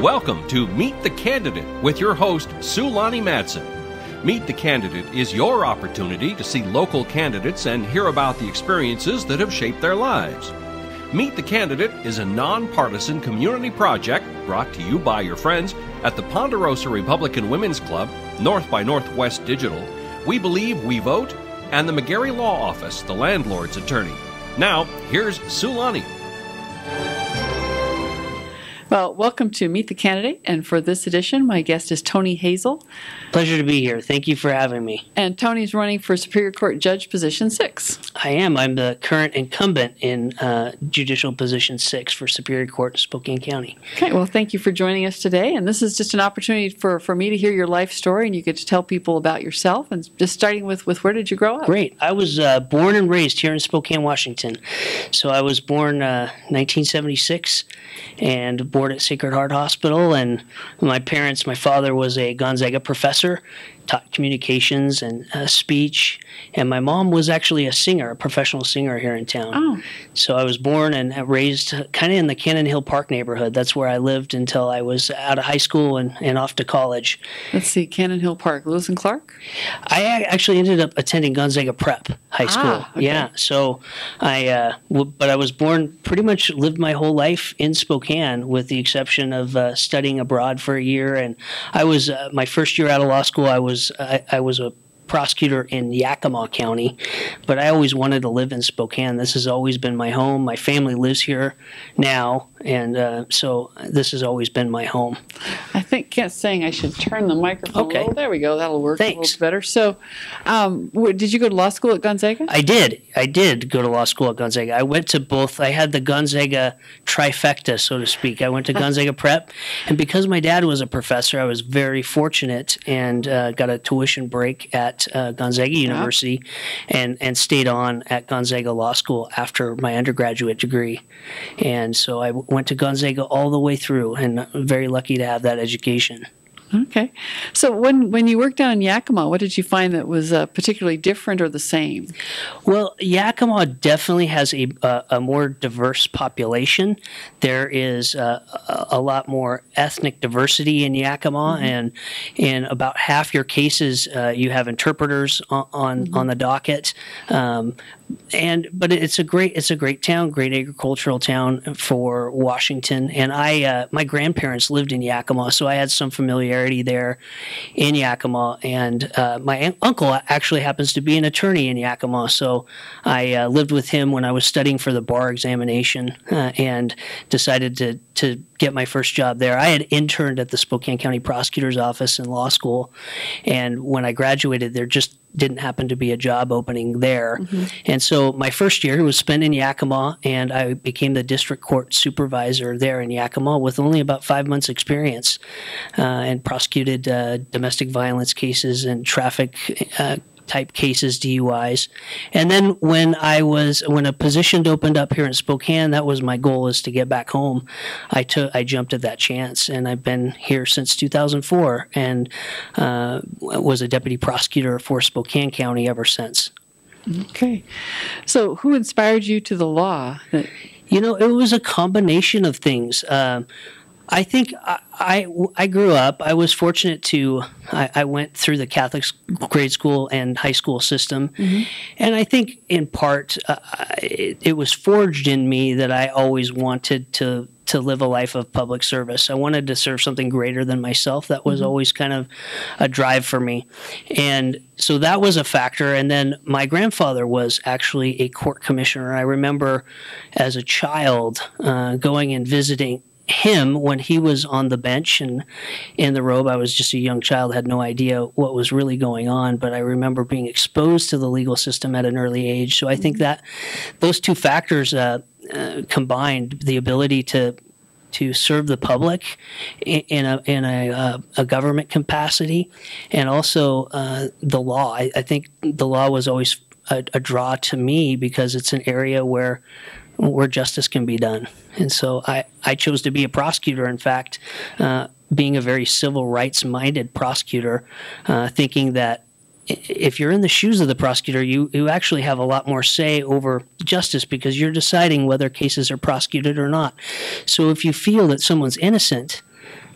Welcome to Meet the Candidate with your host, Sulani Madsen. Meet the Candidate is your opportunity to see local candidates and hear about the experiences that have shaped their lives. Meet the Candidate is a nonpartisan community project brought to you by your friends at the Ponderosa Republican Women's Club, North by Northwest Digital, We Believe, We Vote, and the McGarry Law Office, the landlord's attorney. Now, here's Sulani. Well, welcome to Meet the Candidate, and for this edition, my guest is Tony Hazel. Pleasure to be here. Thank you for having me. And Tony's running for Superior Court Judge Position 6. I am. I'm the current incumbent in Judicial Position 6 for Superior Court in Spokane County. Okay, well, thank you for joining us today, and this is just an opportunity for me to hear your life story, and you get to tell people about yourself, and just starting with where did you grow up? Great. I was born and raised here in Spokane, Washington. So I was born 1976 and born at Sacred Heart Hospital, and my father was a Gonzaga professor, taught communications and speech, and my mom was actually a singer, a professional singer here in town. Oh. So I was born and raised kind of in the Cannon Hill Park neighborhood. That's where I lived until I was out of high school and off to college. Let's see, Cannon Hill Park, Lewis and Clark? I actually ended up attending Gonzaga Prep High School. Okay. Yeah, so but I was born, pretty much lived my whole life in Spokane with the exception of studying abroad for a year. And I was, my first year out of law school, I was a prosecutor in Yakima County, but I always wanted to live in Spokane. This has always been my home. My family lives here now, and so this has always been my home. I think saying I should turn the microphone. Okay. There we go. That'll work Thanks. a little better. So, did you go to law school at Gonzaga? I did go to law school at Gonzaga. I went to both. I had the Gonzaga trifecta, so to speak. I went to Gonzaga Prep, and because my dad was a professor, I was very fortunate and got a tuition break at Gonzaga University and stayed on at Gonzaga Law School after my undergraduate degree. And so I went to Gonzaga all the way through, and I'm very lucky to have that education. Okay. So when you worked down in Yakima, what did you find that was particularly different or the same? Well, Yakima definitely has a more diverse population. There is a lot more ethnic diversity in Yakima, and in about half your cases, you have interpreters on the docket. But it's a great town, great agricultural town for Washington. And my grandparents lived in Yakima, so I had some familiarity there in Yakima. And my uncle actually happens to be an attorney in Yakima, so I lived with him when I was studying for the bar examination and decided to get my first job there. I had interned at the Spokane County Prosecutor's Office in law school, and when I graduated, there just didn't happen to be a job opening there. And so my first year was spent in Yakima, and I became the district court supervisor there in Yakima with only about 5 months experience, and prosecuted domestic violence cases and traffic type cases, DUIs. And then when a position opened up here in Spokane, that was my goal, is to get back home. I jumped at that chance, and I've been here since 2004 and was a deputy prosecutor for Spokane County ever since. Okay. So who inspired you to the law? It was a combination of things. I think I grew up, I was fortunate I went through the Catholic grade school and high school system. And I think in part it was forged in me that I always wanted to live a life of public service. I wanted to serve something greater than myself. That was always kind of a drive for me. And so that was a factor. And then my grandfather was actually a court commissioner. I remember as a child going and visiting him when he was on the bench and in the robe. I was just a young child, had no idea what was really going on, but I remember being exposed to the legal system at an early age. So I think that those two factors combined, the ability to serve the public in a government capacity, and also the law. I think the law was always a draw to me because it's an area where justice can be done. And so I chose to be a prosecutor, in fact, being a very civil rights-minded prosecutor, thinking that if you're in the shoes of the prosecutor, you actually have a lot more say over justice because you're deciding whether cases are prosecuted or not. So if you feel that someone's innocent,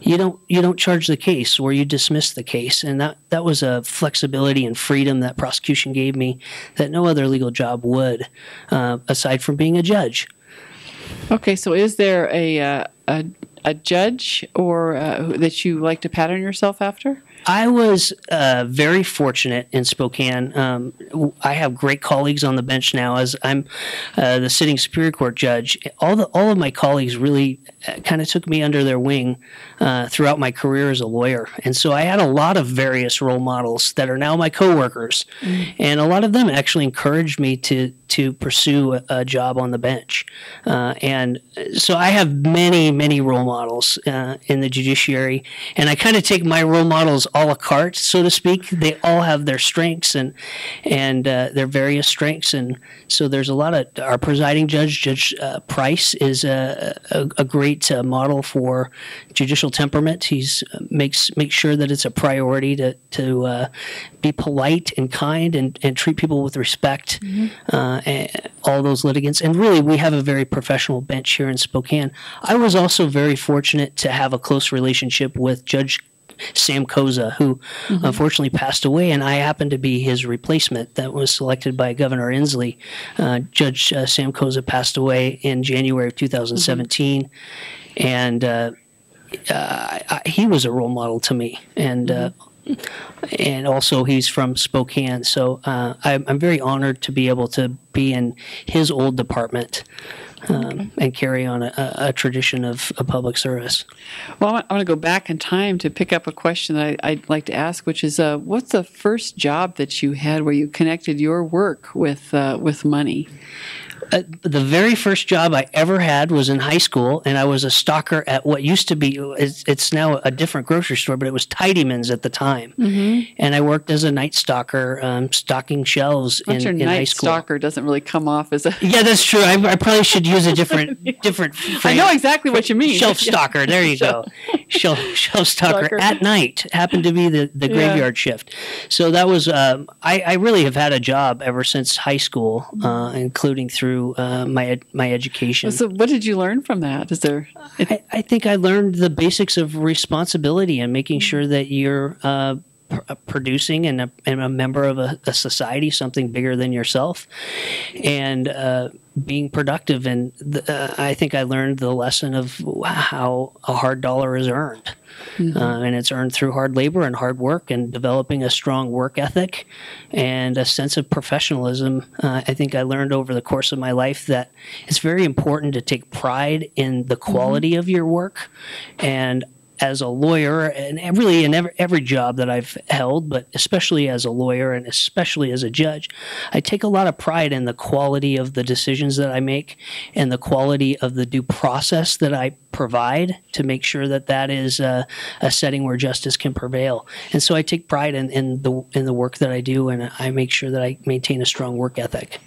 you don't charge the case, or you dismiss the case. And that was a flexibility and freedom that prosecution gave me that no other legal job would, aside from being a judge. Okay, so is there a judge or that you like to pattern yourself after? I was very fortunate in Spokane. I have great colleagues on the bench now, as I'm the sitting Superior Court judge. All of my colleagues really kind of took me under their wing throughout my career as a lawyer, and so I had a lot of various role models that are now my coworkers, and a lot of them actually encouraged me to pursue a job on the bench. And so I have many role models in the judiciary, and I kind of take my role models a la carte, so to speak. They all have their strengths and their various strengths, and so there's a lot of our presiding judge, Judge Price, is a great model for judicial temperament. He's makes sure that it's a priority to be polite and kind and treat people with respect. And all those litigants. And really, we have a very professional bench here in Spokane. I was also very fortunate to have a close relationship with Judge Sam Koza, who unfortunately passed away, and I happened to be his replacement that was selected by Governor Inslee. Judge Sam Koza passed away in January of 2017, and he was a role model to me. And also he's from Spokane, so I'm very honored to be able to be in his old department and carry on a tradition of public service. Well, I want to go back in time to pick up a question that I'd like to ask, which is, what's the first job that you had where you connected your work with money? The very first job I ever had was in high school, and I was a stalker at what used to be, it's now a different grocery store, but it was Tidyman's at the time. And I worked as a night stalker, stocking shelves in high school. Night stalker doesn't really come off as a... Yeah, that's true. I probably should use a different phrase. I know exactly what you mean. Shelf stalker, there you go. Shelf stalker at night, happened to be the graveyard shift. So that was, I really have had a job ever since high school, including through my education. So what did you learn from that? Is there? I think I learned the basics of responsibility and making sure that you're producing and a member of a society, something bigger than yourself, and being productive. And I think I learned the lesson of how a hard dollar is earned. And it's earned through hard labor and hard work and developing a strong work ethic and a sense of professionalism. I think I learned over the course of my life that it's very important to take pride in the quality of your work. And as a lawyer, and really in every job that I've held, but especially as a lawyer and especially as a judge, I take a lot of pride in the quality of the decisions that I make and the quality of the due process that I provide to make sure that that is a setting where justice can prevail. And so I take pride in the work that I do, and I make sure that I maintain a strong work ethic.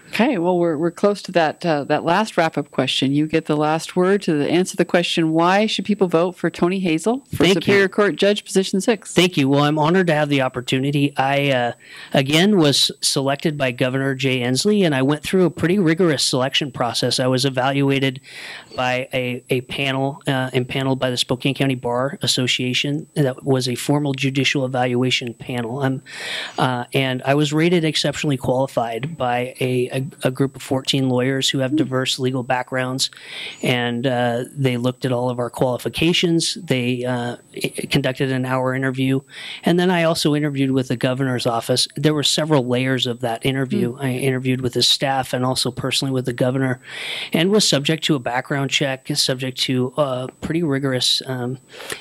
Okay, well, we're close to that last wrap-up question. You get the last word to answer the question, why should people vote for Tony Hazel for Superior Court Judge, Position 6? Thank you. Well, I'm honored to have the opportunity. I, again, was selected by Governor Jay Inslee, and I went through a pretty rigorous selection process. I was evaluated by a panel, impaneled by the Spokane County Bar Association. That was a formal judicial evaluation panel. And I was rated exceptionally qualified by a group of 14 lawyers who have diverse legal backgrounds, and they looked at all of our qualifications. They conducted an hour interview, and then I also interviewed with the governor's office. There were several layers of that interview. I interviewed with his staff and also personally with the governor, and was subject to a background check, subject to a pretty rigorous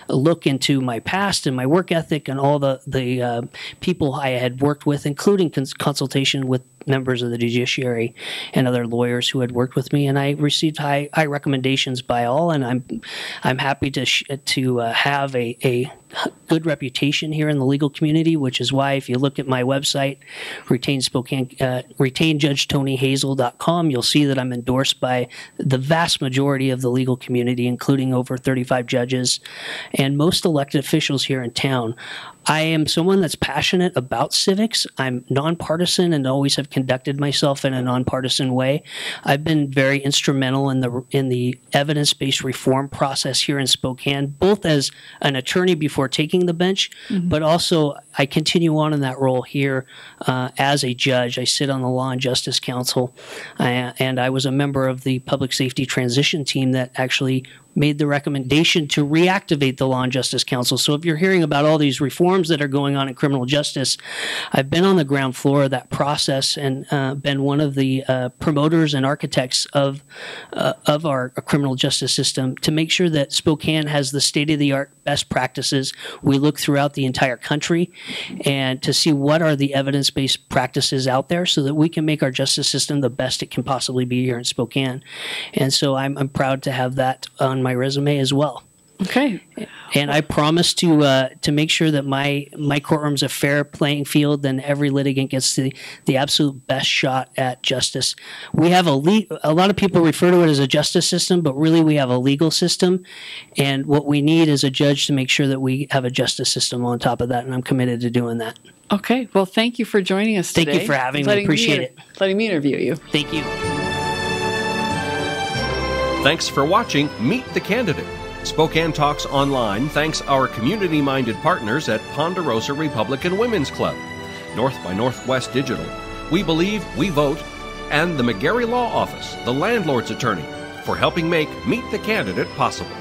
look into my past and my work ethic and all the people I had worked with, including consultation with members of the judiciary and other lawyers who had worked with me, and I received high recommendations by all. And I'm happy to have a good reputation here in the legal community, which is why if you look at my website, retainjudgetonyhazel.com, you'll see that I'm endorsed by the vast majority of the legal community, including over 35 judges and most elected officials here in town. I am someone that's passionate about civics. I'm nonpartisan and always have conducted myself in a nonpartisan way. I've been very instrumental in the evidence-based reform process here in Spokane, both as an attorney before taking the bench, but also I continue on in that role here as a judge. I sit on the Law and Justice Council, and I was a member of the Public Safety Transition Team that actually made the recommendation to reactivate the Law and Justice Council. So if you're hearing about all these reforms that are going on in criminal justice, I've been on the ground floor of that process and been one of the promoters and architects of our criminal justice system to make sure that Spokane has the state-of-the-art best practices. We look throughout the entire country and to see what are the evidence-based practices out there so that we can make our justice system the best it can possibly be here in Spokane. And so I'm proud to have that on my resume as well. Okay. And I promise to make sure that my courtroom's a fair playing field and every litigant gets the absolute best shot at justice. We have a lot of people refer to it as a justice system, but really we have a legal system. And what we need is a judge to make sure that we have a justice system on top of that. And I'm committed to doing that. Okay. Well, thank you for joining us today. Thank you for having me. Appreciate it. Letting me interview you. Thank you. Thanks for watching Meet the Candidate. Spokane Talks Online thanks our community-minded partners at Ponderosa Republican Women's Club, North by Northwest Digital, We Believe, We Vote, and the McGarry Law Office, the landlord's attorney, for helping make Meet the Candidate possible.